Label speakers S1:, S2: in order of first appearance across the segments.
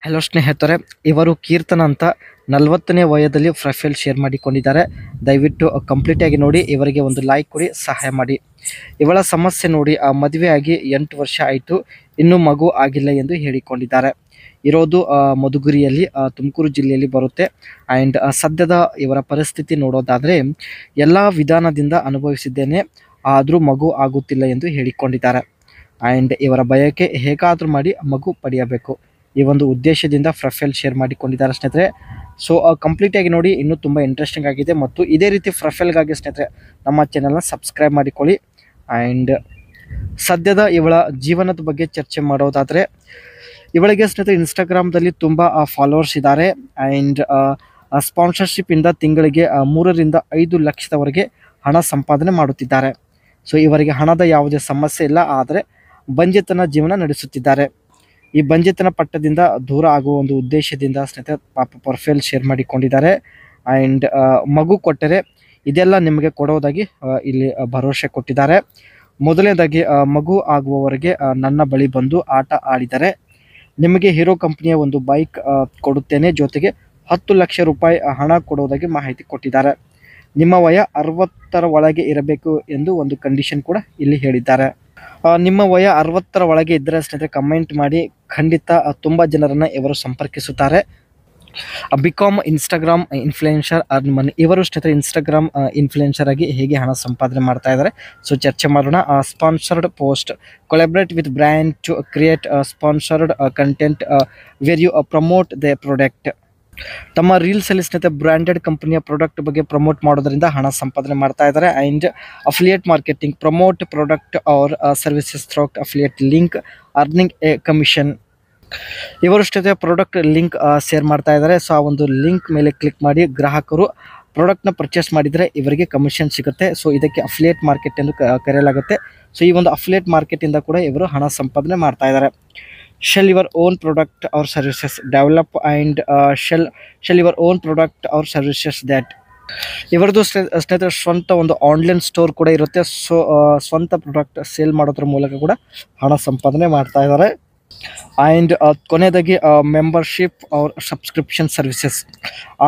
S1: Hello ಸ್ನೇಹಿತರೆ, ಇವರು ಕೀರ್ತನ ಅಂತ 40ನೇ ವಯದಲ್ಲಿ ಪ್ರೊಫೈಲ್ ಶೇರ್ ಮಾಡಿಕೊಂಡಿದ್ದಾರೆ. ದಯವಿಟ್ಟು ಕಂಪ್ಲೀಟ್ ಆಗಿ ನೋಡಿ, ಇವರಿಗೆ ಒಂದು ಲೈಕ್ ಕೊಡಿ, ಸಹಾಯ ಮಾಡಿ. ಇವಳ ಸಮಸ್ಯೆ ನೋಡಿ, ಮದುವೆ ಆಗಿ 8 ವರ್ಷ ಆಯಿತು, ಇನ್ನೂ ಮಗು ಆಗಿಲ್ಲ ಎಂದು ಹೇಳಿಕೊಂಡಿದ್ದಾರೆ. ಇರೋದು ಮಧುಗಿರಿಯಲ್ಲಿ, ತುಮಕೂರು ಜಿಲ್ಲೆಯಲ್ಲಿ ಬರುತ್ತೆ. ಆ್ಯಂಡ್ ಸದ್ಯದ ಇವರ ಪರಿಸ್ಥಿತಿ ನೋಡೋದಾದರೆ, ಎಲ್ಲ ವಿಧಾನದಿಂದ ಅನುಭವಿಸಿದ್ದೇನೆ, ಆದರೂ ಮಗು ಆಗುತ್ತಿಲ್ಲ ಎಂದು ಹೇಳಿಕೊಂಡಿದ್ದಾರೆ. ಆ್ಯಂಡ್ ಇವರ ಬಯಕೆ ಹೇಗಾದರೂ ಮಾಡಿ ಮಗು ಪಡೆಯಬೇಕು, ಈ ಒಂದು ಉದ್ದೇಶದಿಂದ ಪ್ರೊಫೈಲ್ ಶೇರ್ ಮಾಡಿಕೊಂಡಿದ್ದಾರೆ ಸ್ನೇಹಿತರೆ. ಸೊ ಕಂಪ್ಲೀಟಾಗಿ ನೋಡಿ, ಇನ್ನೂ ತುಂಬ ಇಂಟ್ರೆಸ್ಟಿಂಗ್ ಆಗಿದೆ. ಮತ್ತು ಇದೇ ರೀತಿ ಪ್ರೊಫೈಲ್ಗಾಗಿ ಸ್ನೇಹಿತರೆ ನಮ್ಮ ಚಾನಲ್ನ ಸಬ್ಸ್ಕ್ರೈಬ್ ಮಾಡಿಕೊಳ್ಳಿ. ಆ್ಯಂಡ್ ಸದ್ಯದ ಇವಳ ಜೀವನದ ಬಗ್ಗೆ ಚರ್ಚೆ ಮಾಡೋದಾದರೆ, ಇವಳಿಗೆ ಸ್ನೇಹಿತರೆ ಇನ್ಸ್ಟಾಗ್ರಾಮ್ದಲ್ಲಿ ತುಂಬ ಫಾಲೋವರ್ಸ್ ಇದ್ದಾರೆ. ಆ್ಯಂಡ್ ಸ್ಪಾನ್ಸರ್ಶಿಪ್ಪಿಂದ ತಿಂಗಳಿಗೆ 3ರಿಂದ 5 ಲಕ್ಷದವರೆಗೆ ಹಣ ಸಂಪಾದನೆ ಮಾಡುತ್ತಿದ್ದಾರೆ. ಸೊ ಇವರಿಗೆ ಹಣದ ಯಾವುದೇ ಸಮಸ್ಯೆ ಇಲ್ಲ, ಆದರೆ ಬಂಜೆತನ ಜೀವನ ನಡೆಸುತ್ತಿದ್ದಾರೆ. ಈ ಬಂಜೆತನ ಪಟ್ಟದಿಂದ ದೂರ ಆಗುವ ಒಂದು ಉದ್ದೇಶದಿಂದ ಸ್ನೇಹಿತರೆ ಪಾಪ ಪ್ರೊಫೈಲ್ ಶೇರ್ ಮಾಡಿಕೊಂಡಿದ್ದಾರೆ. ಆ್ಯಂಡ್ ಮಗು ಕೊಟ್ಟರೆ ಇದೆಲ್ಲ ನಿಮಗೆ ಕೊಡೋದಾಗಿ ಇಲ್ಲಿ ಭರವಸೆ ಕೊಟ್ಟಿದ್ದಾರೆ. ಮೊದಲನೇದಾಗಿ, ಮಗು ಆಗುವವರೆಗೆ ನನ್ನ ಬಳಿ ಬಂದು ಆಟ ಆಡಿದರೆ ನಿಮಗೆ ಹೀರೋ ಕಂಪನಿಯ ಒಂದು ಬೈಕ್ ಕೊಡುತ್ತೇನೆ, ಜೊತೆಗೆ 10 ಲಕ್ಷ ರೂಪಾಯಿ ಹಣ ಕೊಡುವುದಾಗಿ ಮಾಹಿತಿ ಕೊಟ್ಟಿದ್ದಾರೆ. ನಿಮ್ಮ ವಯ 60ರ ಒಳಗೆ ಇರಬೇಕು ಎಂದು ಒಂದು ಕಂಡೀಷನ್ ಕೂಡ ಇಲ್ಲಿ ಹೇಳಿದ್ದಾರೆ. ನಿಮ್ಮ ವಯ 60ರ ಒಳಗೆ ಇದ್ದರೆ ಸ್ನೇಹಿತರೆ ಕಮೆಂಟ್ ಮಾಡಿ, ಖಂಡಿತ ತುಂಬ ಜನರನ್ನು ಇವರು ಸಂಪರ್ಕಿಸುತ್ತಾರೆ. Become Instagram influencer earn money. ಇವರು ಸ್ನೇಹಿತರೆ ಇನ್ಸ್ಟಾಗ್ರಾಮ್ ಇನ್ಫ್ಲುಯೆನ್ಸರ್ ಆಗಿ ಹೇಗೆ ಹಣ ಸಂಪಾದನೆ ಮಾಡ್ತಾ ಇದ್ದಾರೆ, ಸೊ ಚರ್ಚೆ ಮಾಡೋಣ. Sponsored post, collaborate with brand to create sponsored content where you promote the product. ತಮ್ಮ ರೀಲ್ಸಲ್ಲಿ ಸ್ನೇಹಿತರೆ ಬ್ರ್ಯಾಂಡೆಡ್ ಕಂಪನಿಯ ಪ್ರಾಡಕ್ಟ್ ಬಗ್ಗೆ ಪ್ರಮೋಟ್ ಮಾಡೋದ್ರಿಂದ ಹಣ ಸಂಪಾದನೆ ಮಾಡ್ತಾ ಇದ್ದಾರೆ. And affiliate marketing, promote product or services through affiliate link, earning a commission. ಇವರು ಸ್ನೇಹಿತರೆ ಪ್ರಾಡಕ್ಟ್ ಲಿಂಕ್ ಶೇರ್ ಮಾಡ್ತಾ ಇದ್ದಾರೆ. ಸೊ ಆ ಒಂದು ಲಿಂಕ್ ಮೇಲೆ ಕ್ಲಿಕ್ ಮಾಡಿ ಗ್ರಾಹಕರು ಪ್ರಾಡಕ್ಟ್ನ ಪರ್ಚೇಸ್ ಮಾಡಿದರೆ ಇವರಿಗೆ ಕಮಿಷನ್ ಸಿಗುತ್ತೆ. ಸೊ ಇದಕ್ಕೆ ಅಫಿಲಿಯೇಟ್ ಮಾರ್ಕೆಟ್ ಎಂದು ಕರೆಯಲಾಗುತ್ತೆ. ಸೊ ಈ ಒಂದು ಅಫಿಲಿಯೇಟ್ ಮಾರ್ಕೆಟಿಂದ ಕೂಡ ಇವರು ಹಣ ಸಂಪಾದನೆ ಮಾಡ್ತಾ ಇದ್ದಾರೆ. Sell your own product or services, develop and sell your own product or services that. ಇವರದು ಸ್ನೇಹಿತರೆ ಸ್ವಂತ ಒಂದು ಆನ್ಲೈನ್ ಸ್ಟೋರ್ ಕೂಡ ಇರುತ್ತೆ. ಸೊ ಸ್ವಂತ ಪ್ರಾಡಕ್ಟ್ ಸೇಲ್ ಮಾಡೋದ್ರ ಮೂಲಕ ಕೂಡ ಹಣ ಸಂಪಾದನೆ ಮಾಡ್ತಾ ಇದ್ದಾರೆ. ಆ್ಯಂಡ್ ಕೊನೆಯದಾಗಿ, membership or subscription services,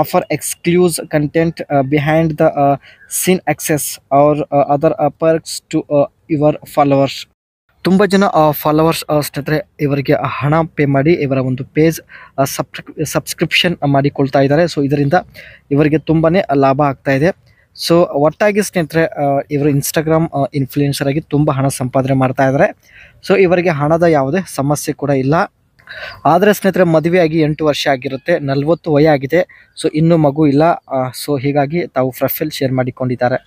S1: offer exclusive content, behind the scene access or other perks to your followers. ತುಂಬ ಜನ ಫಾಲೋವರ್ಸ್ ಸ್ನೇಹಿತರೆ ಇವರಿಗೆ ಹಣ ಪೇ ಮಾಡಿ ಇವರ ಒಂದು ಪೇಜ್ ಸಬ್ಸ್ಕ್ರಿಪ್ಷನ್ ಮಾಡಿಕೊಳ್ತಾ ಇದ್ದಾರೆ. ಸೊ ಇದರಿಂದ ಇವರಿಗೆ ತುಂಬಾ ಲಾಭ ಆಗ್ತಾ ಇದೆ. ಸೊ ಒಟ್ಟಾಗಿ ಸ್ನೇಹಿತರೆ ಇವರು ಇನ್ಸ್ಟಾಗ್ರಾಮ್ ಇನ್ಫ್ಲುಯೆನ್ಸರ್ ಆಗಿ ತುಂಬ ಹಣ ಸಂಪಾದನೆ ಮಾಡ್ತಾ ಇದ್ದಾರೆ. ಸೊ ಇವರಿಗೆ ಹಣದ ಯಾವುದೇ ಸಮಸ್ಯೆ ಕೂಡ ಇಲ್ಲ. ಆದರೆ ಸ್ನೇಹಿತರೆ ಮದುವೆಯಾಗಿ 8 ವರ್ಷ ಆಗಿರುತ್ತೆ, 40 ವಯ ಆಗಿದೆ. ಸೊ ಇನ್ನೂ ಮಗು ಇಲ್ಲ. ಸೊ ಹೀಗಾಗಿ ತಾವು ಪ್ರೊಫೈಲ್ ಶೇರ್ ಮಾಡಿಕೊಂಡಿದ್ದಾರೆ.